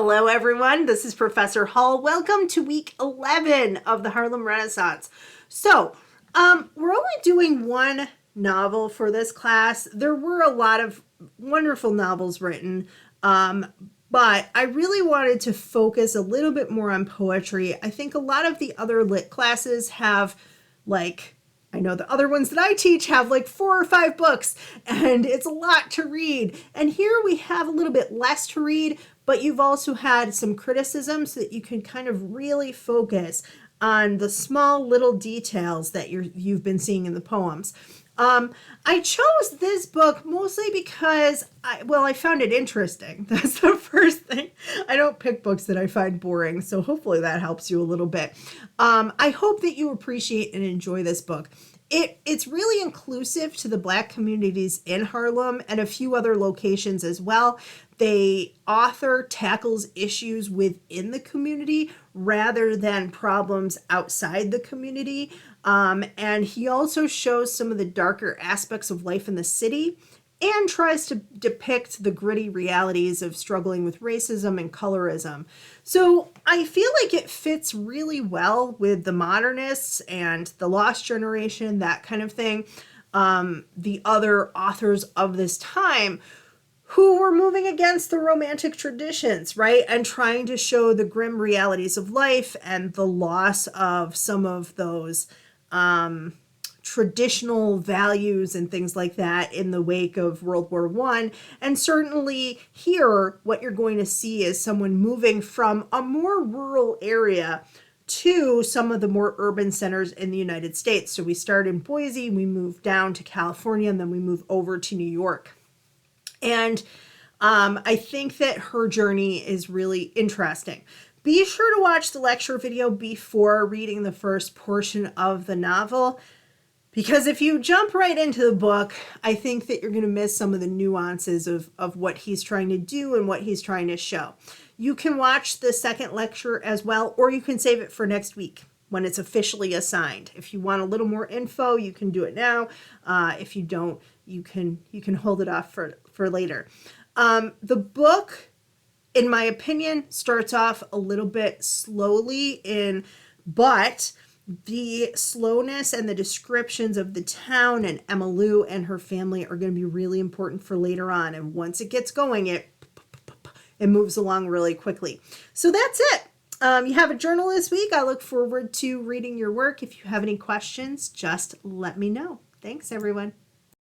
Hello, everyone. This is Professor Hall. Welcome to week 11 of the Harlem Renaissance. So, we're only doing one novel for this class. There were a lot of wonderful novels written, but I really wanted to focus a little bit more on poetry. I think a lot of the other lit classes have, I know the other ones that I teach have like 4 or 5 books, and it's a lot to read. And here we have a little bit less to read, but you've also had some criticism so that you can kind of really focus on the small little details that you've been seeing in the poems. I chose this book mostly because I found it interesting. That's the first thing. I don't pick books that I find boring, so hopefully that helps you a little bit. I hope that you appreciate and enjoy this book. It's really inclusive to the Black communities in Harlem and a few other locations as well. The author tackles issues within the community rather than problems outside the community. And he also shows some of the darker aspects of life in the city and tries to depict the gritty realities of struggling with racism and colorism. So I feel like it fits really well with the modernists and the Lost Generation, that kind of thing. The other authors of this time who were moving against the romantic traditions, right? And trying to show the grim realities of life and the loss of some of those traditional values and things like that in the wake of World War I. And certainly here, what you're going to see is someone moving from a more rural area to some of the more urban centers in the United States. So we start in Boise, we move down to California, and then we move over to New York. And I think that her journey is really interesting. Be sure to watch the lecture video before reading the first portion of the novel, because if you jump right into the book, I think that you're going to miss some of the nuances of what he's trying to do and what he's trying to show. You can watch the second lecture as well, or you can save it for next week when it's officially assigned. If you want a little more info, you can do it now. If you don't, you can hold it off for later. The book, in my opinion, starts off a little bit slowly but the slowness and the descriptions of the town and Emma Lou and her family are going to be really important for later on. And once it gets going, it moves along really quickly. So that's it. You have a journal this week. I look forward to reading your work. If you have any questions, just let me know. Thanks, everyone.